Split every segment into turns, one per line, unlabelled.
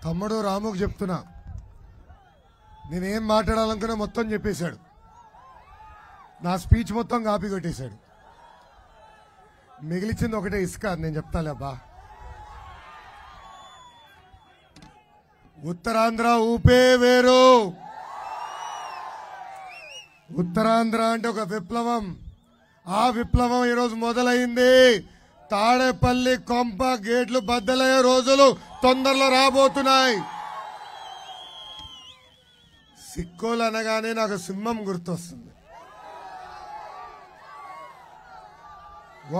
తమ్ముడు రాముకు చెప్తున్నా, నేనేం మాట్లాడాలనుకున్నా మొత్తం చెప్పేశాడు. నా స్పీచ్ మొత్తం కాపీ కొట్టేశాడు. మిగిలిచింది ఒకటే ఇసుక. నేను చెప్తాలే అబ్బా. ఉత్తరాంధ్ర ఊపే వేరు. ఉత్తరాంధ్ర అంటే ఒక విప్లవం. ఆ విప్లవం ఈరోజు మొదలైంది. తాడేపల్లి కొంప గేట్లు బద్దలయ్యే రోజులు తొందరలో రాబోతున్నాయి. సిక్కోలు అనగానే నాకు సింహం గుర్తొస్తుంది.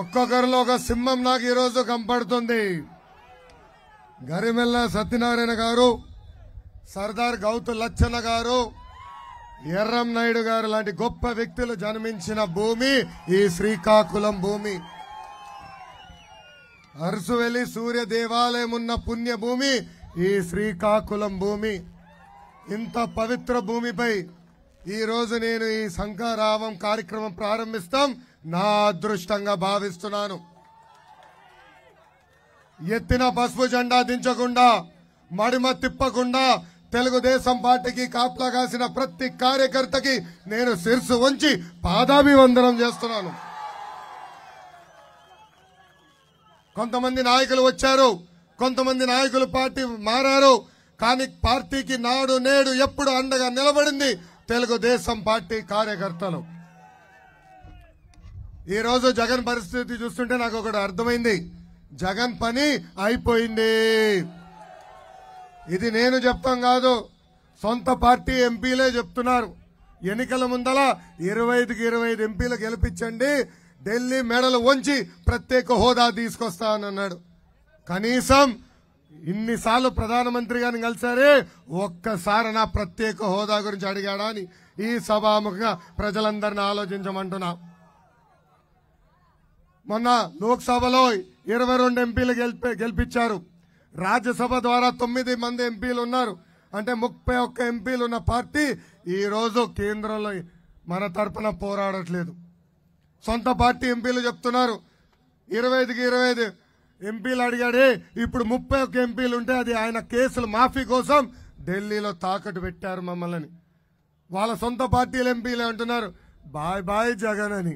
ఒక్కొక్కరిలో ఒక సింహం నాకు ఈరోజు కనపడుతుంది. గరిమెల్ల సత్యనారాయణ గారు, సర్దార్ గౌతు లచ్చన్న గారు, ఎర్రం నాయుడు గారు లాంటి గొప్ప వ్యక్తులు జన్మించిన భూమి ఈ శ్రీకాకుళం భూమి. అరసువెల్లి సూర్య దేవాలయం ఉన్న పుణ్య భూమి ఈ శ్రీకాకుళం భూమి. ఇంత పవిత్ర భూమిపై ఈ రోజు నేను ఈ శంఖారావం కార్యక్రమం ప్రారంభిస్తాం నా అదృష్టంగా భావిస్తున్నాను. ఎత్తిన పసుపు జెండా దించకుండా, మడిమ తిప్పకుండా తెలుగుదేశం పార్టీకి కాపలా కాసిన ప్రతి కార్యకర్తకి నేను శిరస్సు వంచి పాదాభివందనం చేస్తున్నాను. కొంతమంది నాయకులు వచ్చారు, కొంతమంది నాయకులు పార్టీ మారారు. కానీ పార్టీకి నాడు నేడు ఎప్పుడు అండగా నిలబడింది తెలుగుదేశం పార్టీ కార్యకర్తలు. ఈ రోజు జగన్ పరిస్థితి చూస్తుంటే నాకు ఒకటి అర్థమైంది. జగన్ పని అయిపోయింది. ఇది నేను చెప్తాం కాదు, సొంత పార్టీ ఎంపీలే చెప్తున్నారు. ఎన్నికల ముందల 25కి 25 ఎంపీలు గెలిపించండి, ఢిల్లీ మెడలు వంచి ప్రత్యేక హోదా తీసుకొస్తానన్నాడు. కనీసం ఇన్నిసార్లు ప్రధానమంత్రి గారిని కలిసారే, ఒక్కసారి నా ప్రత్యేక హోదా గురించి అడిగాడా అని ఈ సభాముఖంగా ప్రజలందరినీ ఆలోచించమంటున్నా. మొన్న లోక్సభలో 22 ఎంపీలు గెలిపించారు. రాజ్యసభ ద్వారా 9 మంది ఎంపీలు ఉన్నారు. అంటే 31 ఎంపీలు ఉన్న పార్టీ ఈ రోజు కేంద్రంలో మన తరపున పోరాడట్లేదు. సొంత పార్టీ ఎంపీలు చెప్తున్నారు 25కి 25 ఎంపీలు అడిగాడే, ఇప్పుడు 31 ఎంపీలు ఉంటే అది ఆయన కేసుల మాఫీ కోసం ఢిల్లీలో తాకట్టు పెట్టారు మమ్మల్ని. వాళ్ళ సొంత పార్టీల ఎంపీలు అంటున్నారు బాయ్ బాయ్ జగన్ అని.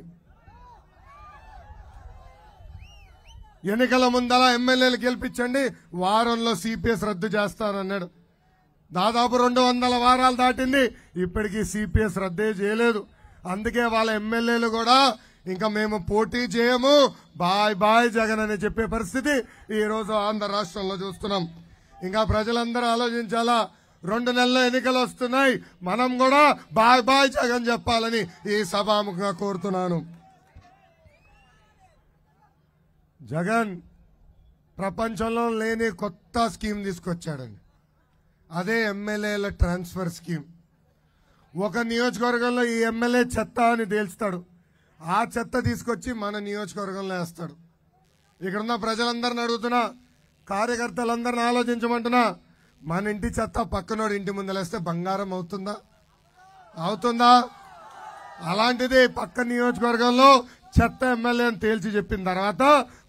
ఎన్నికల ముందల ఎమ్మెల్యేలు గెలిపించండి, వారంలో సిపిఎస్ రద్దు చేస్తానన్నాడు. దాదాపు 200 వారాలు దాటింది, ఇప్పటికీ సిపిఎస్ రద్దే చేయలేదు. అందుకే వాళ్ళ ఎమ్మెల్యేలు కూడా ఇంకా మేము పోటీ చేయము, బాయ్ బాయ్ జగన్ అని చెప్పే పరిస్థితి ఈ రోజు ఆంధ్ర రాష్ట్రంలో చూస్తున్నాం. ఇంకా ప్రజలందరూ ఆలోచించాలా, 2 నెలల్లో ఎన్నికలు వస్తున్నాయి, మనం కూడా బాయ్ బాయ్ జగన్ చెప్పాలని ఈ సభాముఖంగా కోరుతున్నాను. జగన్ ప్రపంచంలో లేని కొత్త స్కీమ్ తీసుకొచ్చాడండి. అదే ఎమ్మెల్యేల ట్రాన్స్ఫర్ స్కీమ్. ఒక నియోజకవర్గంలో ఈ ఎమ్మెల్యే చెత్త అని తేల్స్తాడు, ఆ చెత్త తీసుకొచ్చి మన నియోజకవర్గంలో వేస్తాడు. ఇక్కడున్న ప్రజలందరిని అడుగుతున్నా, కార్యకర్తలందరిని ఆలోచించమంటున్నా, మన ఇంటి చెత్త పక్కనోడి ఇంటి ముందలేస్తే బంగారం అవుతుందా? అవుతుందా? అలాంటిది పక్క నియోజకవర్గంలో చెత్త ఎమ్మెల్యే అని తేల్చి చెప్పిన తర్వాత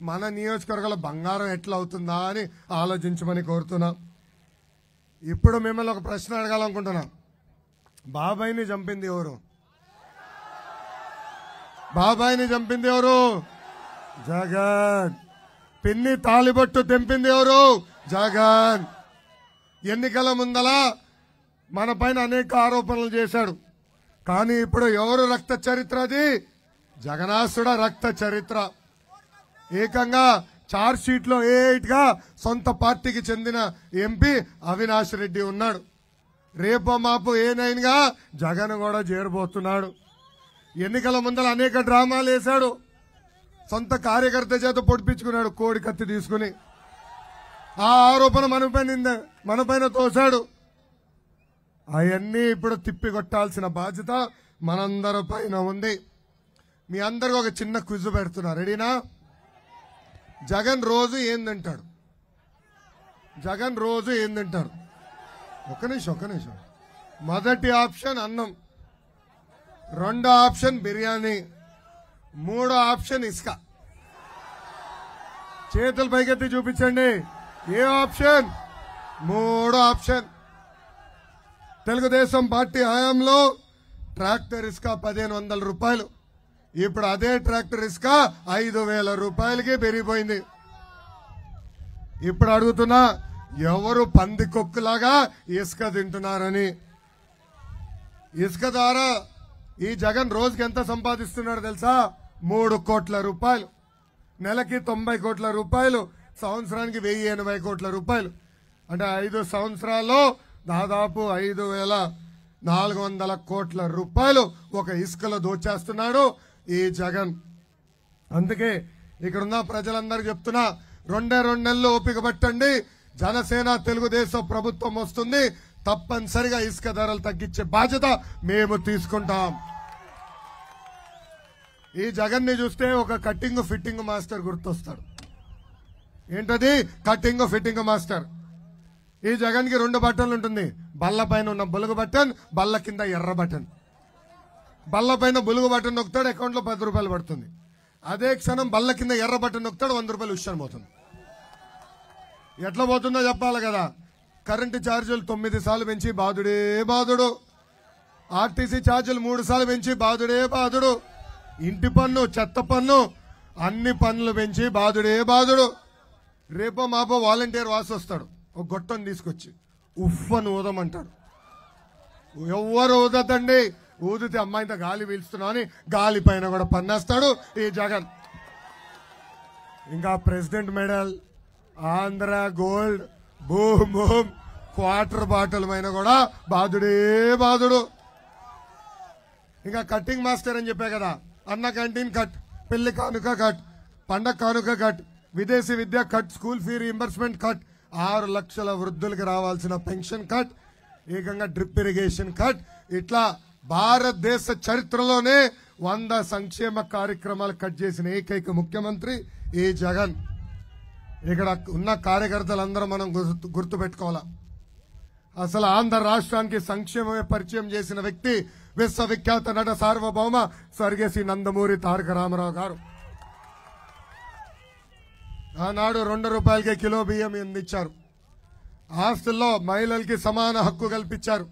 మన నియోజకవర్గంలో బంగారం ఎట్లా అవుతుందా అని ఆలోచించమని కోరుతున్నా. ఇప్పుడు మిమ్మల్ని ఒక ప్రశ్న అడగాలనుకుంటున్నా. బాబాయిని చంపింది ఎవరు? బాబాయిని చంపింది ఎవరు? జగన్. పిన్ని తాలిబొట్టు తెంపింది ఎవరు? జగన్. ఎన్నికల ముందల మన పైన అనేక ఆరోపణలు చేశాడు. కానీ ఇప్పుడు ఎవరు రక్త చరిత్ర? అది జగనాసుడ రక్త చరిత్ర. ఏకంగా చార్జ్ షీట్ లో A8 గా సొంత పార్టీకి చెందిన ఎంపీ అవినాష్ రెడ్డి ఉన్నాడు. రేపో మాపు A9 గా జగన్ కూడా చేరబోతున్నాడు. ఎన్నికల ముందర అనేక డ్రామాలు వేశాడు. సొంత కార్యకర్త చేత పొడిపించుకున్నాడు కోడి కత్తి తీసుకుని. ఆ ఆరోపణ మనపైన తోశాడు. అవన్నీ ఇప్పుడు తిప్పికొట్టాల్సిన బాధ్యత మనందరి పైన ఉంది. మీ అందరికి ఒక చిన్న క్విజ్ పెడుతున్నా, రెడీనా? జగన్ రోజు ఏం తింటాడు? జగన్ రోజు ఏం తింటాడు? ఒక్క నిమిషం. మొదటి ఆప్షన్ అన్నం, 2వ ఆప్షన్ బిర్యానీ, 3వ ఆప్షన్ ఇసుక. చేతులు పైకెత్తి చూపించండి. ఏ ఆప్షన్? మూడో ఆప్షన్. తెలుగుదేశం పార్టీ హయాంలో ట్రాక్టర్ ఇసుక 1500 రూపాయలు, ఇప్పుడు అదే ట్రాక్టర్ ఇసుక 5000 రూపాయలకి పెరిగిపోయింది. ఇప్పుడు అడుగుతున్నా, ఎవరు పందికొక్కులాగా ఇసుక తింటున్నారని. ఇసుక ద్వారా ఈ జగన్ రోజుకి ఎంత సంపాదిస్తున్నాడు తెలుసా? 3 కోట్ల రూపాయలు, నెలకి 90 కోట్ల రూపాయలు, సంవత్సరానికి 1080 కోట్ల రూపాయలు. అంటే 5 సంవత్సరాల్లో దాదాపు 5400 కోట్ల రూపాయలు ఒక ఇసుకలో దోచేస్తున్నాడు ఈ జగన్. అందుకే ఇక్కడున్న ప్రజలందరికీ చెప్తున్నా, 2 నెలలు ఓపిక పట్టండి. జనసేన తెలుగుదేశం ప్రభుత్వం వస్తుంది, తప్పనిసరిగా ఇసుక ధరలు తగ్గించే బాధ్యత మేము తీసుకుంటాం. ఈ జగన్ ని చూస్తే ఒక కటింగ్ ఫిట్టింగ్ మాస్టర్ గుర్తొస్తాడు. ఏంటది? Cutting fitting master. ఈ జగన్ కి 2 బటన్లు ఉంటుంది. బల్ల పైన ఉన్న బులుగు బటన్, బల్ల కింద ఎర్ర బటన్. బల్ల పైన బులుగు బటన్ నొక్కుతాడు, అకౌంట్ లో 10 రూపాయలు పడుతుంది. అదే క్షణం బల్ల కింద ఎర్ర బటన్ నొక్కుతాడు, 100 రూపాయలు విషయం పోతుంది. ఎట్లా పోతుందో చెప్పాలి కదా. కరెంటు ఛార్జీలు 9 సార్లు పెంచి బాధుడే బాధుడు, ఆర్టీసీ ఛార్జీలు 3 సార్లు పెంచి బాధుడే బాధుడు, ఇంటి పన్ను, చెత్త పన్ను, అన్ని పన్నులు పెంచి బాధుడే బాధుడు. రేపో మాపో వాలంటీర్ వాసి వస్తాడు, ఒక గొట్టం తీసుకొచ్చి ఉఫ్ అని ఊదమంటాడు. ఎవ్వరు ఊదతండి, ఊదితే అమ్మాయితో గాలి పీల్చుతున్నావు అని గాలి పైన కూడా పన్నేస్తాడు ఈ జగన్. ఇంకా president medal, Andhra gold, boom boom, quarter bottle పైన కూడా బాధుడే బాధుడు. ఇంకా కట్టింగ్ మాస్టర్ అని చెప్పే కదా, అన్న క్యాంటీన్ కట్, పెళ్లి కానుక కట్, పండగ కానుక కట్, విదేశీ విద్య cut, school fee reimbursement cut, 6 లక్షల వృద్ధులకు రావాల్సిన పెన్షన్ కట్, ఏకంగా డ్రిప్ ఇరిగేషన్ కట్. ఇట్లా భారతదేశ చరిత్రలోనే 100 సంక్షేమ కార్యక్రమాలు కట్ చేసిన ఏకైక ముఖ్యమంత్రి ఈ జగన్. ఇక్కడ ఉన్న కార్యకర్తలందరూ మనం గుర్తుపెట్టుకోవాలా. అసలు ఆంధ్ర రాష్ట్రానికి సంక్షేమమే పరిచయం చేసిన వ్యక్తి విశ్వవిఖ్యాత నట సార్వభౌమ స్వర్గీయ నందమూరి తారక రామారావు గారు. ఆనాడు 2 రూపాయలకే కిలో బియ్యం అందించారు. ఆస్తుల్లో మహిళలకి సమాన హక్కు కల్పించారు.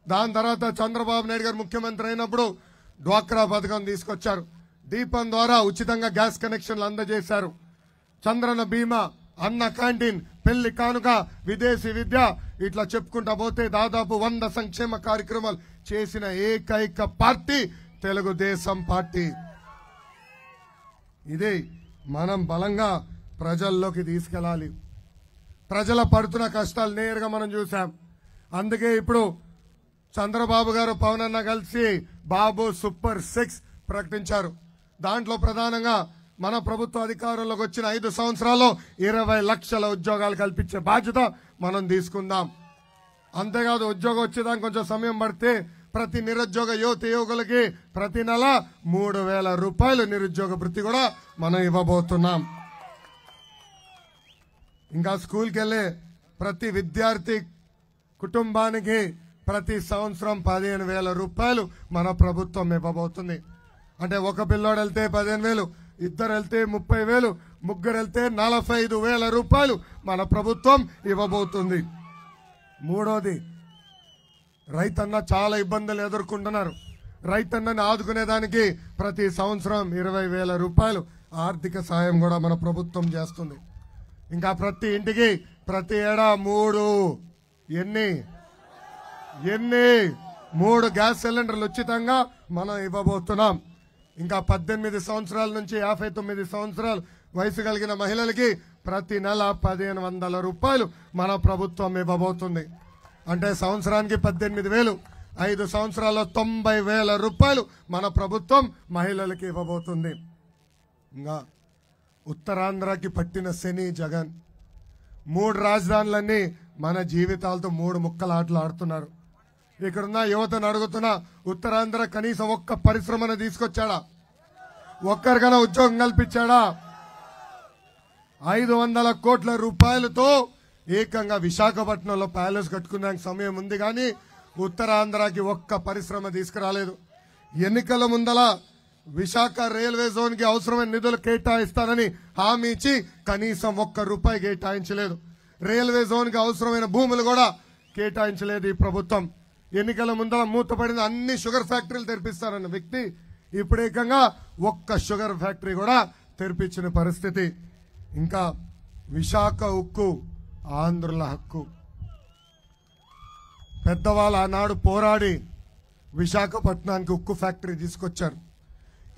దాని తర్వాత చంద్రబాబు నాయుడు గారు ముఖ్యమంత్రి అయినప్పుడు డ్వాక్రా పథకం తీసుకొచ్చారు. దీపం ద్వారా ఉచితంగా గ్యాస్ కనెక్షన్లు అందజేశారు. చంద్రన్న బీమా, అన్న క్యాంటీన్, పెళ్లి కానుక, విదేశీ విద్య, ఇట్లా చెప్పుకుంటా పోతే దాదాపు 100 సంక్షేమ కార్యక్రమాలు చేసిన ఏకైక పార్టీ తెలుగుదేశం పార్టీ. ఇది మనం బలంగా ప్రజల్లోకి తీసుకెళ్లాలి. ప్రజల పడుతున్న కష్టాలు నేరుగా మనం చూసాం. అందుకే ఇప్పుడు చంద్రబాబు గారు పవన్ అన్న కలిసి బాబు సూపర్ 6 ప్రకటించారు. దాంట్లో ప్రధానంగా మన ప్రభుత్వ అధికారంలోకి వచ్చిన 5 సంవత్సరాల్లో 20 లక్షల ఉద్యోగాలు కల్పించే బాధ్యత మనం తీసుకుందాం. అంతేకాదు, ఉద్యోగం వచ్చేదానికి కొంచెం సమయం పడితే ప్రతి నిరుద్యోగ యువకులకి ప్రతి నెల 3000 రూపాయలు నిరుద్యోగ భృతి కూడా మనం ఇవ్వబోతున్నాం. ఇంకా స్కూల్కి వెళ్ళే ప్రతి విద్యార్థి కుటుంబానికి ప్రతి సంవత్సరం 15,000 రూపాయలు మన ప్రభుత్వం ఇవ్వబోతుంది. అంటే ఒక పిల్లోడు వెళ్తే 15,000, 2 వెళ్తే 30,000, 3 వెళ్తే 45,000 రూపాయలు మన ప్రభుత్వం ఇవ్వబోతుంది. మూడోది, రైతన్న చాలా ఇబ్బందులు ఎదుర్కొంటున్నారు. రైతన్నని ఆదుకునేదానికి ప్రతి సంవత్సరం 20,000 రూపాయలు ఆర్థిక సాయం కూడా మన ప్రభుత్వం చేస్తుంది. ఇంకా ప్రతి ఇంటికి ప్రతి ఏడా 3 గ్యాస్ సిలిండర్లు ఉచితంగా మనం ఇవ్వబోతున్నాం. ఇంకా 18 సంవత్సరాల నుంచి 59 సంవత్సరాల వయసు కలిగిన మహిళలకి ప్రతి నెల 1,500 రూపాయలు మన ప్రభుత్వం ఇవ్వబోతుంది. అంటే సంవత్సరానికి 18,000, 5 సంవత్సరాల్లో 90,000 రూపాయలు మన ప్రభుత్వం మహిళలకి ఇవ్వబోతుంది. ఇంకా ఉత్తరాంధ్రకి పట్టిన శని జగన్. 3 రాజధానులన్నీ మన జీవితాలతో 3 ముక్కలు ఆటలు ఆడుతున్నారు. ఇక్కడున్న యువతను అడుగుతున్నా, ఉత్తరాంధ్ర కనీసం ఒక్క పరిశ్రమను తీసుకొచ్చాడా? ఒక్కరికైనా ఉద్యోగం కల్పించాడా? 500 కోట్ల రూపాయలతో ఏకంగా విశాఖపట్నంలో ప్యాలెస్ కట్టుకునే సమయం ఉంది, కానీ ఉత్తరాంధ్రకి ఒక్క పరిశ్రమ తీసుకురాలేదు. ఎన్నికల ముందల విశాఖ రైల్వే జోన్ కి అవసరమైన నిధులు కేటాయిస్తానని హామీ ఇచ్చి కనీసం 1 రూపాయి కేటాయించలేదు. రైల్వే జోన్ కి అవసరమైన భూములు కూడా కేటాయించలేదు ఈ ప్రభుత్వం. ఎన్నికల ముందర మూతపడిన అన్ని షుగర్ ఫ్యాక్టరీలు తెరిపిస్తారన్న వ్యక్తి ఇప్పుడు ఏకంగా ఒక్క షుగర్ ఫ్యాక్టరీ కూడా తెరిపించిన పరిస్థితి. ఇంకా విశాఖ ఉక్కు ఆంధ్రుల హక్కు. పెద్దవాళ్ళు ఆనాడు పోరాడి విశాఖపట్నానికి ఉక్కు ఫ్యాక్టరీ తీసుకొచ్చారు.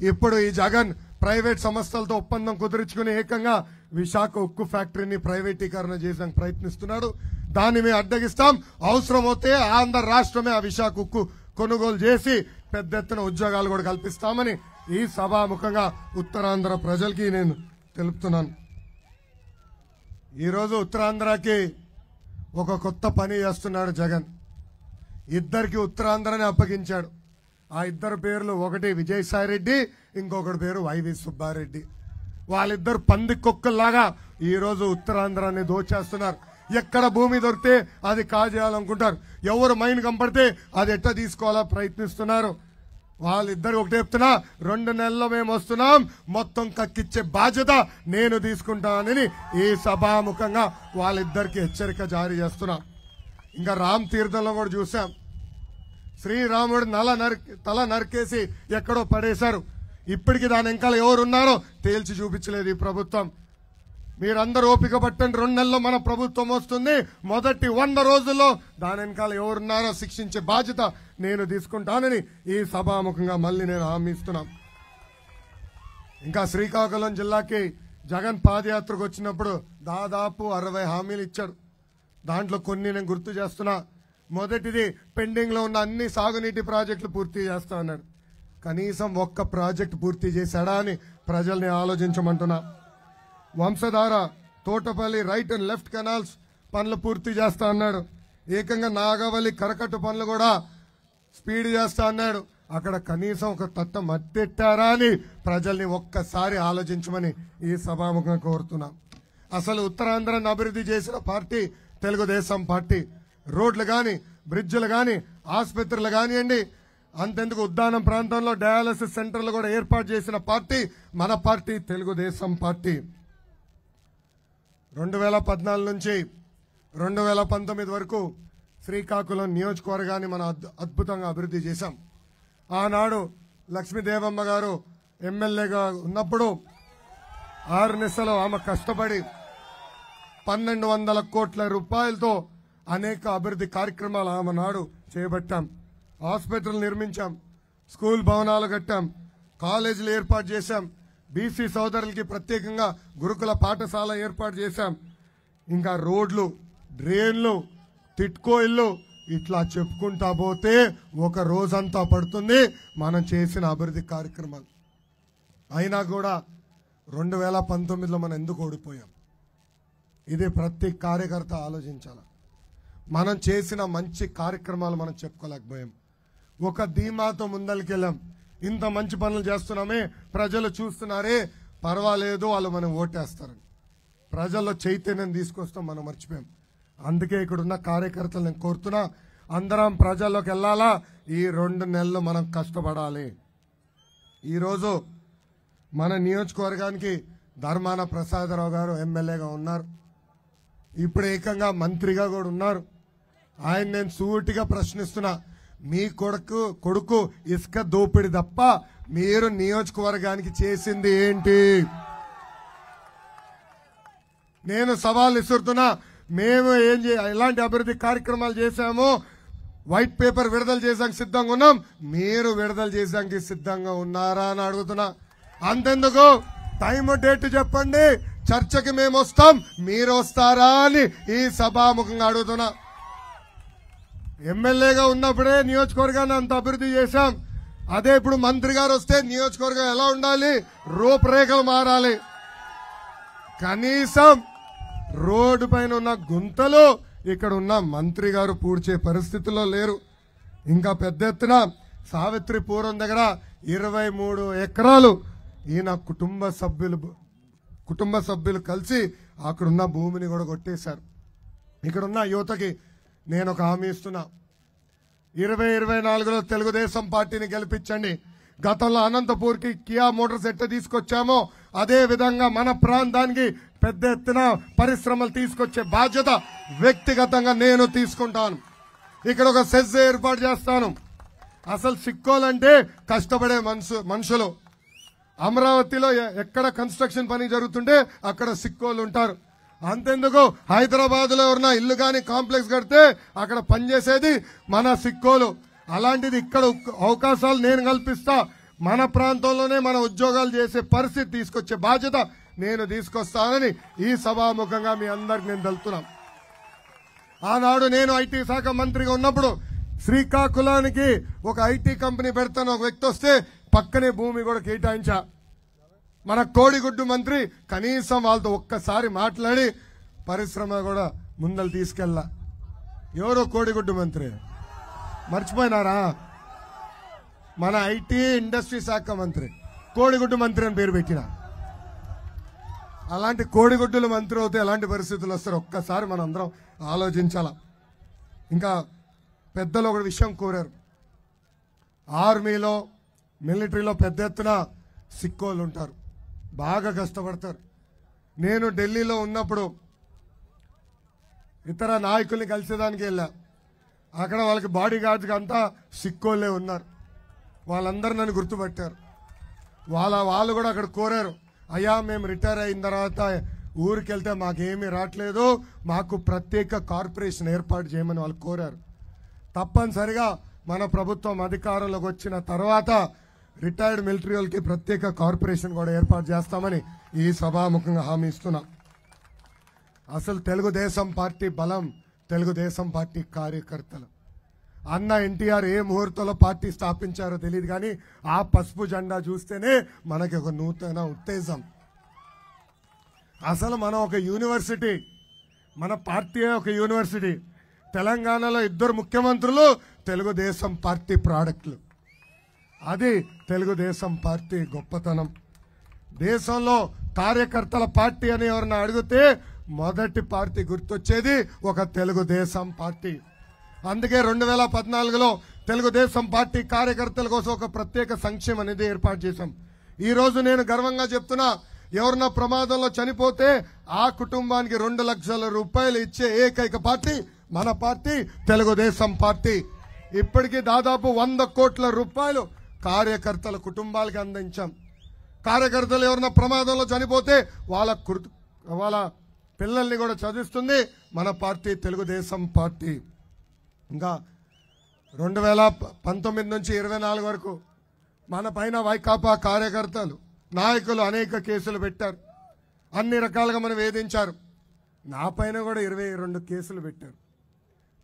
ఇప్పుడు ఈ జగన్ ప్రైవేట్ సంస్థలతో ఒప్పందం కుదుర్చుకుని ఏకంగా విశాఖ ఉక్కు ఫ్యాక్టరీని ప్రైవేటీకరణ చేయడానికి ప్రయత్నిస్తున్నాడు. దాన్ని మేము అడ్డగిస్తాం. అవసరమైతే ఆంధ్ర రాష్ట్రమే ఆ విశాఖ ఉక్కు కొనుగోలు చేసి పెద్ద ఎత్తున ఉద్యోగాలు కూడా కల్పిస్తామని ఈ సభాముఖంగా ఉత్తరాంధ్ర ప్రజలకి నేను తెలుపుతున్నాను. ఈరోజు ఉత్తరాంధ్రకి ఒక కొత్త పని చేస్తున్నాడు జగన్. ఇద్దరికి ఉత్తరాంధ్రని అప్పగించాడు. ఆ ఇద్దరు పేర్లు, ఒకటి విజయసాయి రెడ్డి, ఇంకొకటి పేరు వైవి సుబ్బారెడ్డి. వాళ్ళిద్దరు పంది కుక్కల్లాగా ఈరోజు ఉత్తరాంధ్రాన్ని దోచేస్తున్నారు. ఎక్కడ భూమి దొరికితే అది కాజేయాలనుకుంటారు. ఎవరు మైన్ కంపడితే అది ఎట్లా తీసుకోవాలా ప్రయత్నిస్తున్నారు. వాళ్ళిద్దరు ఒకటి చెప్తున్నా, 2 నెలల్లో మేము వస్తున్నాం, మొత్తం కక్కిచ్చే బాధ్యత నేను తీసుకుంటానని ఈ సభాముఖంగా వాళ్ళిద్దరికి హెచ్చరిక జారీ చేస్తున్నా. ఇంకా రామ్ తీర్థంలో కూడా చూసాం. శ్రీరాముడు తల నరికేసి ఎక్కడో పడేశారు. ఇప్పటికి దాని వెనకాల ఎవరున్నారో తేల్చి చూపించలేదు ఈ ప్రభుత్వం. మీరందరూ ఓపిక పట్టండి, 2 నెలల్లో మన ప్రభుత్వం వస్తుంది. మొదటి 100 రోజుల్లో దాని వెనకాల ఎవరున్నారో శిక్షించే బాధ్యత నేను తీసుకుంటానని ఈ సభాముఖంగా మళ్ళీ నేను హామీ ఇస్తున్నాను. ఇంకా శ్రీకాకుళం జిల్లాకి జగన్ పాదయాత్రకు వచ్చినప్పుడు దాదాపు 60 హామీలు ఇచ్చాడు. దాంట్లో కొన్ని నేను గుర్తు చేస్తున్నా. మొదటిది, పెండింగ్ లో ఉన్న అన్ని సాగునీటి ప్రాజెక్టులు పూర్తి చేస్తా అన్నాడు. కనీసం ఒక్క ప్రాజెక్టు పూర్తి చేశాడా అని ప్రజల్ని ఆలోచించమంటున్నా. Vamsadhara, Thotapalli right and left canals పనులు పూర్తి చేస్తా అన్నాడు. ఏకంగా నాగవల్లి కరకట్టు పనులు కూడా స్పీడ్ చేస్తా అన్నాడు. అక్కడ కనీసం ఒక తట్ట మట్టెట్టారా అని ప్రజల్ని ఒక్కసారి ఆలోచించమని ఈ సభాముఖంగా కోరుతున్నా. అసలు ఉత్తరాంధ్రాన్ని అభివృద్ధి చేసిన పార్టీ తెలుగుదేశం పార్టీ. రోడ్లు గాని, బ్రిడ్జ్లు గాని, ఆసుపత్రులు కానివ్వండి, అంతెందుకు ఉద్దానం ప్రాంతంలో డయాలసిస్ సెంటర్లు కూడా ఏర్పాటు చేసిన పార్టీ మన పార్టీ తెలుగుదేశం పార్టీ. 2014 నుంచి 2019 వరకు శ్రీకాకుళం నియోజకవర్గాన్ని మనం అద్భుతంగా అభివృద్ధి చేశాం. ఆనాడు లక్ష్మీదేవమ్మ గారు ఎమ్మెల్యేగా ఉన్నప్పుడు 6 నెలలు ఆమె కష్టపడి 1200 కోట్ల రూపాయలతో అనేక అభివృద్ధి కార్యక్రమాలు ఆమె నాడు చేపట్టాం. హాస్పిటల్ నిర్మించాం, స్కూల్ భవనాలు కట్టాం, కాలేజీలు ఏర్పాటు చేశాం, బీసీ సోదరులకి ప్రత్యేకంగా గురుకుల పాఠశాల ఏర్పాటు చేశాం. ఇంకా రోడ్లు, డ్రైన్లు, టిట్కో ఇల్లు, ఇట్లా చెప్పుకుంటా పోతే ఒక రోజంతా పడుతుంది మనం చేసిన అభివృద్ధి కార్యక్రమాలు. అయినా కూడా 2019లో మనం ఎందుకు ఓడిపోయాం? ఇది ప్రతి కార్యకర్త ఆలోచించాలి. మనం చేసిన మంచి కార్యక్రమాలు మనం చెప్పుకోలేకపోయాం. ఒక ధీమాతో ముందరికెళ్ళాం. ఇంత మంచి పనులు చేస్తున్నామే, ప్రజలు చూస్తున్నారే, పర్వాలేదు వాళ్ళు మనం ఓటేస్తారని ప్రజల్లో చైతన్యం తీసుకొస్తాం మనం మర్చిపోయాం. అందుకే ఇక్కడున్న కార్యకర్తలు నేను కోరుతున్నా, అందరం ప్రజల్లోకి వెళ్ళాలా. ఈ 2 నెలలు మనం కష్టపడాలి. ఈరోజు మన నియోజకవర్గానికి ధర్మాన ప్రసాదరావు గారు ఎమ్మెల్యేగా ఉన్నారు. ఇప్పుడు ఏకంగా మంత్రిగా కూడా ఉన్నారు. ఆయన నేను సూటిగా ప్రశ్నిస్తున్నా, మీ కొడుకు ఇసుక దోపిడి తప్ప మీరు నియోజకవర్గానికి చేసింది ఏంటి? నేను సవాల్ ఇస్తున్నా. మేము ఎలాంటి అభివృద్ధి కార్యక్రమాలు చేశామో వైట్ పేపర్ విడుదల చేసానికి సిద్ధంగా ఉన్నాం. మీరు విడుదల చేసానికి సిద్ధంగా ఉన్నారా అని అడుగుతున్నా. అంతెందుకు, టైం డేట్ చెప్పండి, చర్చకి మేము వస్తాం, మీరు వస్తారా అని ఈ సభాముఖంగా అడుగుతున్నా. ఎమ్మెల్యేగా ఉన్నప్పుడే నియోజకవర్గాన్ని అంత అభివృద్ధి చేశాం. అదే ఇప్పుడు మంత్రి గారు వస్తే నియోజకవర్గం ఎలా ఉండాలి, రూపురేఖలు మారాలి. కనీసం రోడ్డు పైన ఉన్న గుంతలు ఇక్కడ ఉన్న మంత్రి గారు పూడ్చే పరిస్థితుల్లో లేరు. ఇంకా పెద్ద ఎత్తున సావిత్రిపురం దగ్గర 23 ఎకరాలు ఈయన కుటుంబ సభ్యులు కలిసి అక్కడున్న భూమిని కూడా కొట్టేశారు. ఇక్కడున్న యువతకి నేను ఒక హామీ ఇస్తున్నా, 2024లో తెలుగుదేశం పార్టీని గెలిపించండి. గతంలో అనంతపూర్కి కియా మోటార్స్ ఎట్ట తీసుకొచ్చామో అదే విధంగా మన ప్రాంతానికి పెద్ద ఎత్తున పరిశ్రమలు తీసుకొచ్చే బాధ్యత వ్యక్తిగతంగా నేను తీసుకుంటాను. ఇక్కడ ఒక సెజ్ ఏర్పాటు చేస్తాను. అసలు సిక్కోలంటే కష్టపడే మనుషులు. అమరావతిలో ఎక్కడ కన్స్ట్రక్షన్ పని జరుగుతుంటే అక్కడ సిక్కోలు ఉంటారు. అంతెందుకు హైదరాబాద్ లో ఎవరన్నా ఇల్లు కానీ కాంప్లెక్స్ కడితే అక్కడ పనిచేసేది మన సిక్కోలు. అలాంటిది ఇక్కడ అవకాశాలు నేను కల్పిస్తా. మన ప్రాంతంలోనే మన ఉద్యోగాలు చేసే పరిస్థితి తీసుకొచ్చే బాధ్యత నేను తీసుకొస్తానని ఈ సభాముఖంగా మీ అందరికి నేను తెలుపుతున్నాను. ఆనాడు నేను ఐటీ శాఖ మంత్రిగా ఉన్నప్పుడు శ్రీకాకుళానికి ఒక ఐటీ కంపెనీ పెడతాను ఒక వ్యక్తి వస్తే పక్కనే భూమి కూడా కేటాయించా. మన కోడిగుడ్డు మంత్రి కనీసం వాళ్ళతో ఒక్కసారి మాట్లాడి పరిశ్రమ కూడా ముందలు తీసుకెళ్ళా. ఎవరో కోడిగుడ్డు మంత్రి మర్చిపోయినారా? మన ఐటీ ఇండస్ట్రీ శాఖ మంత్రి కోడిగుడ్డు మంత్రి అని పేరు పెట్టిన. అలాంటి కోడిగుడ్డుల మంత్రి అవుతే ఎలాంటి పరిస్థితులు వస్తారో ఒక్కసారి మనం అందరం ఆలోచించాల. ఇంకా పెద్దలు ఒక విషయం కోరారు. ఆర్మీలో మిలిటరీలో పెద్ద ఎత్తున సిక్కోళ్ళు ఉంటారు, బాగా కష్టపడతారు. నేను ఢిల్లీలో ఉన్నప్పుడు ఇతర నాయకుల్ని కలిసేదానికి వెళ్ళా. అక్కడ వాళ్ళకి బాడీ గార్డ్స్ అంతా సిక్కోళ్ళే ఉన్నారు. వాళ్ళందరూ నన్ను గుర్తుపట్టారు. వాళ్ళు కూడా అక్కడ కోరారు, అయ్యా మేము రిటైర్ అయిన తర్వాత ఊరికి వెళ్తే మాకేమీ రావట్లేదు, మాకు ప్రత్యేక కార్పొరేషన్ ఏర్పాటు చేయమని వాళ్ళు కోరారు. తప్పనిసరిగా మన ప్రభుత్వం అధికారంలోకి వచ్చిన తర్వాత రిటైర్డ్ మిలిటరీ వాళ్ళకి ప్రత్యేక కార్పొరేషన్ కూడా ఏర్పాటు చేస్తామని ఈ సభాముఖంగా హామీ ఇస్తున్నా. అసలు తెలుగుదేశం పార్టీ బలం తెలుగుదేశం పార్టీ కార్యకర్తలు. అన్న ఎన్టీఆర్ ఏ ముహూర్తంలో పార్టీ స్థాపించారో తెలియదు, కానీ ఆ పసుపు జెండా చూస్తేనే మనకి ఒక నూతన ఉత్తేజం. అసలు మనం ఒక యూనివర్సిటీ, మన పార్టీ ఒక యూనివర్సిటీ. తెలంగాణలో 2 ముఖ్యమంత్రులు తెలుగుదేశం పార్టీ ప్రాడక్టులు. అది తెలుగుదేశం పార్టీ గొప్పతనం. దేశంలో కార్యకర్తల పార్టీ అని ఎవరన్నా అడిగితే మొదటి పార్టీ గుర్తొచ్చేది ఒక తెలుగుదేశం పార్టీ. అందుకే 2014లో తెలుగుదేశం పార్టీ కార్యకర్తల కోసం ఒక ప్రత్యేక సంక్షేమ నిధి ఏర్పాటు చేశాం. ఈ రోజు నేను గర్వంగా చెప్తున్నా, ఎవరన్నా ప్రమాదంలో చనిపోతే ఆ కుటుంబానికి 2 లక్షల రూపాయలు ఇచ్చే ఏకైక పార్టీ మన పార్టీ తెలుగుదేశం పార్టీ. ఇప్పటికీ దాదాపు 100 కోట్ల రూపాయలు కార్యకర్తల కుటుంబాలకి అందించాం. కార్యకర్తలు ఎవరన్నా ప్రమాదంలో చనిపోతే వాళ్ళ పిల్లల్ని కూడా చదివిస్తుంది మన పార్టీ తెలుగుదేశం పార్టీ. ఇంకా 2019 నుంచి 24 వరకు మన పైన వైకాపా కార్యకర్తలు నాయకులు అనేక కేసులు పెట్టారు. అన్ని రకాలుగా మనం వేధించారు. నా పైన కూడా 22 కేసులు పెట్టారు.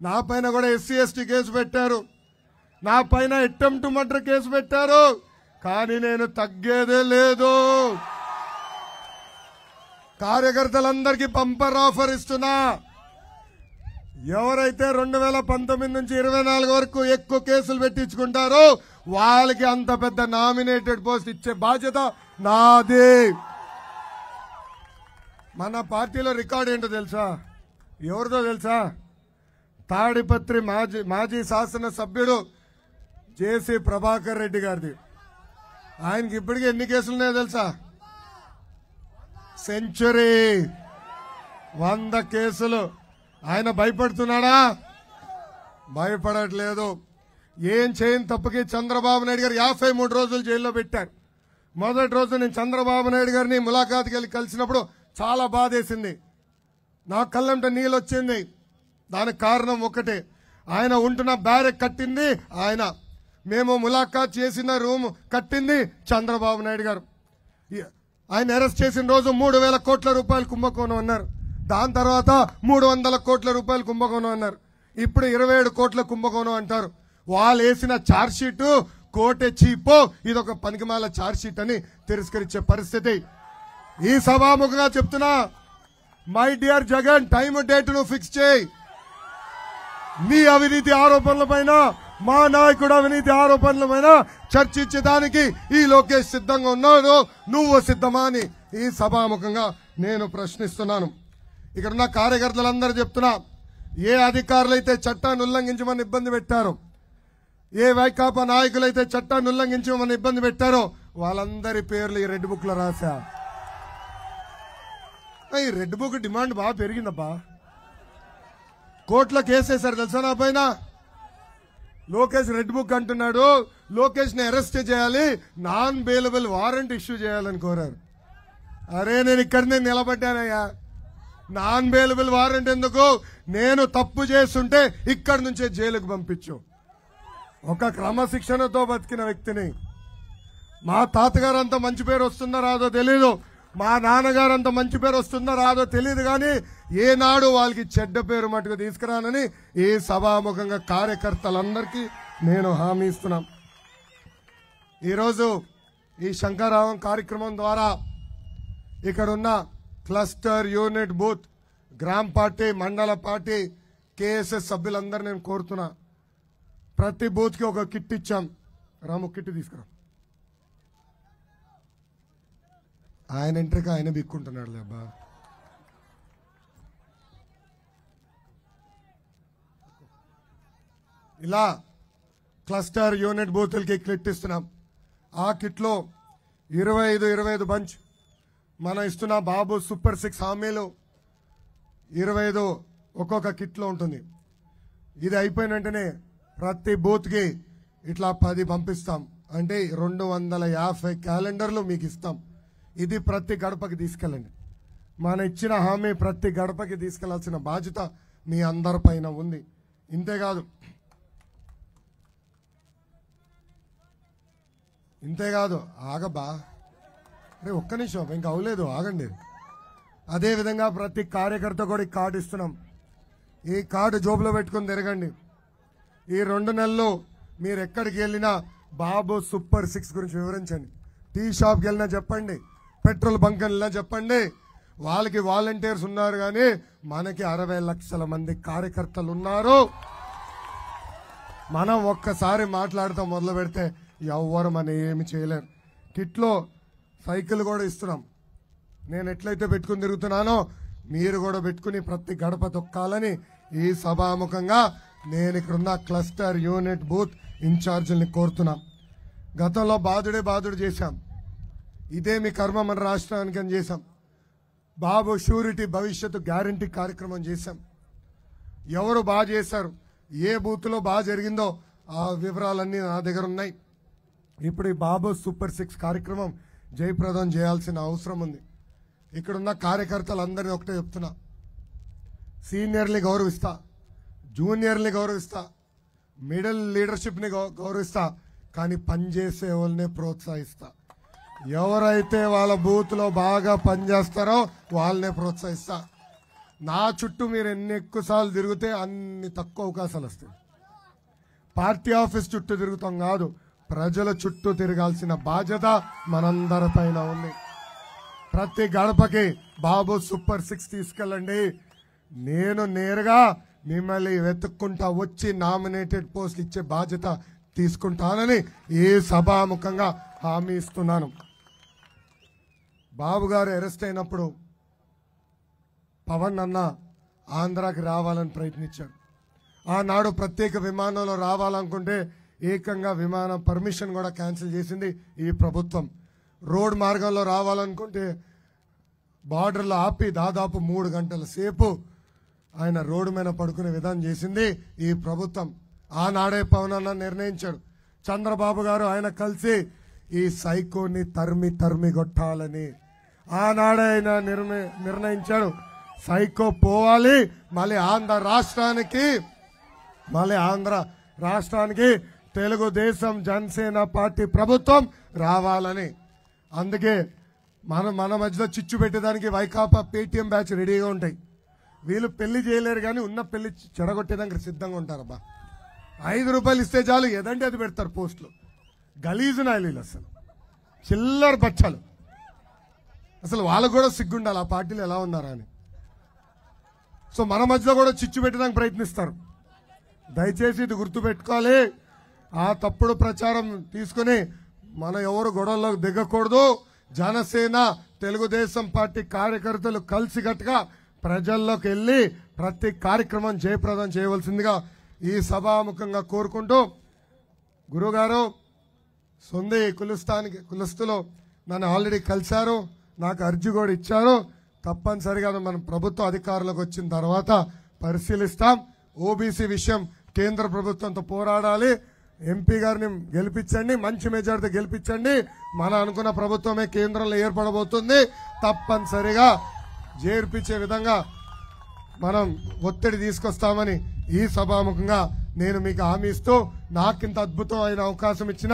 నా పైన కూడా SC ST కేసు పెట్టారు. నా పైన అటెంప్ట్ మర్డర్ కేసు పెట్టారు. కానీ నేను తగ్గేదే లేదు. కార్యకర్తలందరికీ బంపర్ ఆఫర్ ఇస్తున్నా. ఎవరైతే 2019 నుంచి 24 వరకు ఎక్కువ కేసులు పెట్టించుకుంటారో వాళ్ళకి అంత పెద్ద నామినేటెడ్ పోస్ట్ ఇచ్చే బాధ్యత నాది. మన పార్టీలో రికార్డు ఏంటో తెలుసా? ఎవరిదో తెలుసా? తాడిపత్రి మాజీ శాసన సభ్యుడు జేసీ ప్రభాకర్ రెడ్డి గారిది. ఆయనకి ఇప్పటికీ ఎన్ని కేసులు ఉన్నాయో తెలుసా? సెంచరీ, 100 కేసులు. ఆయన భయపడుతున్నాడా? భయపడట్లేదు. ఏం చేయని తప్పుకి చంద్రబాబు నాయుడు గారు 53 రోజులు జైల్లో పెట్టారు. మొదటి రోజు నేను చంద్రబాబు నాయుడు గారిని ములాఖాత్కి వెళ్ళి కలిసినప్పుడు చాలా బాధేసింది. నా కళ్ళంట నీళ్ళు వచ్చింది. దానికి కారణం ఒకటే, ఆయన ఉంటున్న బ్యారెక్ కట్టింది ఆయన, మేము ములాఖాత్ చేసిన రూమ్ కట్టింది చంద్రబాబు నాయుడు గారు. ఆయన అరెస్ట్ చేసిన రోజు 3,000 కోట్ల రూపాయలు కుంభకోణం అన్నారు. దాని తర్వాత 300 కోట్ల రూపాయలు కుంభకోణం అన్నారు. ఇప్పుడు 27 కోట్ల కుంభకోణం అంటారు. వాళ్ళు వేసిన ఛార్జ్ షీట్ కోటే చీపో, ఇది ఒక పనికిమాల ఛార్జ్ షీట్ అని తిరస్కరించే పరిస్థితి. ఈ సభాముఖంగా చెప్తున్నా, my dear Jagan, time date ను ఫిక్స్ చేయి. నీ అవినీతి ఆరోపణల పైన, మా నాయకుడు అవినీతి ఆరోపణల పైన చర్చించడానికి ఈ లోకేష్ సిద్ధంగా ఉన్నాడు, నువ్వు సిద్ధమా అని ఈ సభాముఖంగా నేను ప్రశ్నిస్తున్నాను. ఇక్కడున్న కార్యకర్తలందరూ చెప్తున్నా, ఏ అధికారులైతే చట్టాన్ని ఉల్లంఘించమని ఇబ్బంది పెట్టారో, ఏ వైకాపా నాయకులైతే చట్టాన్ని ఉల్లంఘించమని ఇబ్బంది పెట్టారో వాళ్ళందరి పేర్లు ఈ రెడ్ బుక్ లో రాశా. ఈ రెడ్ బుక్ డిమాండ్ బాగా పెరిగిందబ్బా. కోర్టులో కేసు వేశారు తెలుసా నా పైన. లోకేష్ రెడ్ బుక్ అంటున్నాడు, లోకేష్ ని అరెస్ట్ చేయాలి, నాన్ బెయిలబుల్ వారెంట్ ఇష్యూ చేయాలని కోరారు. అరే నేను ఇక్కడనే నిలబడ్డానయ్యా. నాన్ బెయిలబుల్ వారెంట్ ఎందుకు? నేను తప్పు చేస్తుంటే ఇక్కడి నుంచే జైలుకు పంపించు. ఒక క్రమశిక్షణతో బతికిన వ్యక్తిని. మా తాతగారు అంత మంచి పేరు వస్తుందో రాదో తెలీదు, మా నాన్నగారు అంత మంచి పేరు వస్తుందో రాదో తెలియదు, కానీ ఏనాడు వాళ్ళకి చెడ్డ పేరు మటుకు తీసుకురానని ఈ సభాముఖంగా కార్యకర్తలందరికీ నేను హామీ ఇస్తున్నాం. ఈరోజు ఈ శంకరావం కార్యక్రమం ద్వారా ఇక్కడున్న క్లస్టర్, యూనిట్, బూత్, గ్రామ పార్టీ, మండల పార్టీ, కేఎస్ఎస్ సభ్యులందరూ నేను కోరుతున్నా, ప్రతి బూత్ కి ఒక కిట్ ఇచ్చాం. రాము కిట్ తీసుకురా. ఆయన ఎంట్రీకి ఆయన బిక్కుంటున్నాడు లేబ్బా. ఇలా క్లస్టర్, యూనిట్ బూతులకి కిట్ ఇస్తున్నాం. ఆ కిట్లో 25 బంచ్ మనం ఇస్తున్న బాబు సూపర్ 6 హామీలు 25 ఒక్కొక్క కిట్లో ఉంటుంది. ఇది అయిపోయిన వెంటనే ప్రతి బూత్కి ఇట్లా 10 పంపిస్తాం. అంటే 250 క్యాలెండర్లు మీకు ఇస్తాం. ఇది ప్రతి గడపకి తీసుకెళ్ళండి. మన ఇచ్చిన హామీ ప్రతి గడపకి తీసుకెళ్లాల్సిన బాధ్యత మీ అందరిపైన ఉంది. ఇంతేకాదు ఆగబ్బా, అరే ఒక్క నిమిషం ఇంకా అవలేదు, ఆగండి. అదేవిధంగా ప్రతి కార్యకర్త కూడా ఈ కార్డు ఇస్తున్నాం. ఈ కార్డు జోబులో పెట్టుకుని తిరగండి. ఈ 2 నెలలు మీరు ఎక్కడికి వెళ్ళినా బాబు సూపర్ 6 గురించి వివరించండి. టీ షాప్కి వెళ్ళినా చెప్పండి, పెట్రోల్ బంక్ వెళ్ళినా చెప్పండి. వాళ్ళకి వాలంటీర్స్ ఉన్నారు, కానీ మనకి 60 లక్షల మంది కార్యకర్తలు ఉన్నారు. మనం ఒక్కసారి మాట్లాడుతూ మొదలు పెడితే ఎవ్వరు మనం ఏమి చేయలేరు. కిట్లో సైకిల్ కూడా ఇస్తున్నాం. నేను ఎట్లయితే పెట్టుకుని తిరుగుతున్నానో మీరు కూడా పెట్టుకుని ప్రతి గడప తొక్కాలని ఈ సభాముఖంగా నేను ఇక్కడున్న క్లస్టర్, యూనిట్, బూత్ ఇన్ఛార్జీల్ని కోరుతున్నాం. గతంలో బాధుడు చేశాం. ఇదే మీ కర్మ మన రాష్ట్రానికి అని చేశాం. బాబు షూరిటీ భవిష్యత్తు గ్యారంటీ కార్యక్రమం చేశాం. ఎవరు బాగా చేశారు, ఏ బూత్లో బాగా జరిగిందో ఆ వివరాలన్నీ నా దగ్గర ఉన్నాయి. ఇప్పుడు ఈ బాబు సూపర్ 6 కార్యక్రమం జయప్రదం చేయాల్సిన అవసరం ఉంది. ఇక్కడున్న కార్యకర్తలందరినీ ఒకటే చెప్తున్నా, సీనియర్ని గౌరవిస్తా, జూనియర్ని గౌరవిస్తా, మిడిల్ లీడర్షిప్ని గౌరవిస్తా, కానీ పనిచేసే వాళ్ళనే ప్రోత్సహిస్తా. ఎవరైతే వాళ్ళ బూత్లో బాగా పనిచేస్తారో వాళ్ళనే ప్రోత్సహిస్తా. నా చుట్టూ మీరు ఎన్ని ఎక్కువసార్లు తిరిగితే అన్ని తక్కువ అవకాశాలు వస్తాయి. పార్టీ ఆఫీస్ చుట్టూ తిరుగుతాం కాదు, ప్రజల చుట్టూ తిరగాల్సిన బాధ్యత మనందరిపైన ఉంది. ప్రతి గడపకి బాబు సూపర్ 6 తీసుకెళ్ళండి. నేను నేరుగా మిమ్మల్ని వెతుక్కుంటా వచ్చి నామినేటెడ్ పోస్ట్ ఇచ్చే బాధ్యత తీసుకుంటానని ఈ సభాముఖంగా హామీ ఇస్తున్నాను. బాబు గారు అరెస్ట్ అయినప్పుడు పవన్ అన్న ఆంధ్రాకి రావాలని ప్రయత్నించాడు. ఆనాడు ప్రత్యేక విమానంలో రావాలనుకుంటే ఏకంగా విమానం పర్మిషన్ కూడా క్యాన్సిల్ చేసింది ఈ ప్రభుత్వం. రోడ్ మార్గంలో రావాలనుకుంటే బార్డర్లో ఆపి దాదాపు 3 గంటల సేపు ఆయన రోడ్డు మీద పడుకునే విధానం చేసింది ఈ ప్రభుత్వం. ఆనాడే పవన్ అన్న నిర్ణయించాడు. చంద్రబాబు గారు ఆయన కలిసి ఈ సైకోని తరిమి కొట్టాలని ఆనాడే ఆయన నిర్ణయించాడు. సైకో పోవాలి, మళ్ళీ ఆంధ్ర రాష్ట్రానికి తెలుగుదేశం జనసేన పార్టీ ప్రభుత్వం రావాలని. అందుకే మన మధ్యలో చిచ్చు పెట్టేదానికి వైకాపా పేటీఎం బ్యాచ్ రెడీగా ఉంటాయి. వీళ్ళు పెళ్లి చేయలేరు, కానీ ఉన్న పెళ్లి చెడగొట్టేదానికి సిద్ధంగా ఉంటారబ్బా. 5 రూపాయలు ఇస్తే చాలు ఏదంటే అది పెడతారు పోస్టులు. గలీజు నాయలు అసలు చిల్లర బచ్చాలు. అసలు వాళ్ళకు కూడా సిగ్గుండాలి ఆ పార్టీలు ఎలా ఉన్నారా అని. సో మన మధ్యలో కూడా చిచ్చు పెట్టడానికి ప్రయత్నిస్తారు. దయచేసి ఇది గుర్తుపెట్టుకోవాలి. ఆ తప్పుడు ప్రచారం తీసుకుని మనం ఎవరు గొడవల్లోకి దిగకూడదు. జనసేన తెలుగుదేశం పార్టీ కార్యకర్తలు కలిసికట్టుగా ప్రజల్లోకి వెళ్ళి ప్రతి కార్యక్రమం జయప్రదం చేయవలసిందిగా ఈ సభాముఖంగా కోరుకుంటూ, గురుగారు సొంది కులుస్తులు నన్ను ఆల్రెడీ కలిశారు, నాకు అర్జీ కూడా ఇచ్చారు. తప్పనిసరిగా మన ప్రభుత్వ అధికారులకు వచ్చిన తర్వాత పరిశీలిస్తాం. ఓబీసీ విషయం కేంద్ర ప్రభుత్వంతో పోరాడాలి. ఎంపీ గారిని గెలిపించండి, మంచి మెజార్టీతో గెలిపించండి. మన అనుకున్న ప్రభుత్వమే కేంద్రంలో ఏర్పడబోతుంది. తప్పనిసరిగా చేర్పించే విధంగా మనం ఒత్తిడి తీసుకొస్తామని ఈ సభాముఖంగా నేను మీకు హామీ ఇస్తూ, నాకింత అద్భుతమైన అవకాశం ఇచ్చిన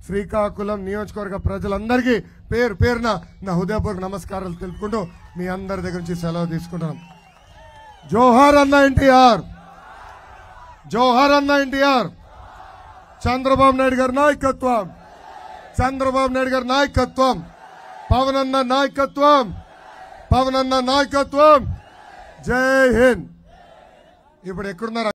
శ్రీకాకుళం నియోజకవర్గ ప్రజలందరికీ పేరు పేరున నా హృదయపూర్వక నమస్కారాలు తెలుపుకుంటూ మీ అందరి దగ్గర నుంచి సెలవు తీసుకుంటున్నాను. జోహార్ అన్న ఎన్టీఆర్, జోహార్ అన్న ఎన్టీఆర్. చంద్రబాబు నాయుడు గారి నాయకత్వం, చంద్రబాబు నాయుడు గారి నాయకత్వం, పవన్ అన్న నాయకత్వం, పవన్ అన్న నాయకత్వం. జై హింద్. ఇప్పుడు ఎక్కడున్నారు?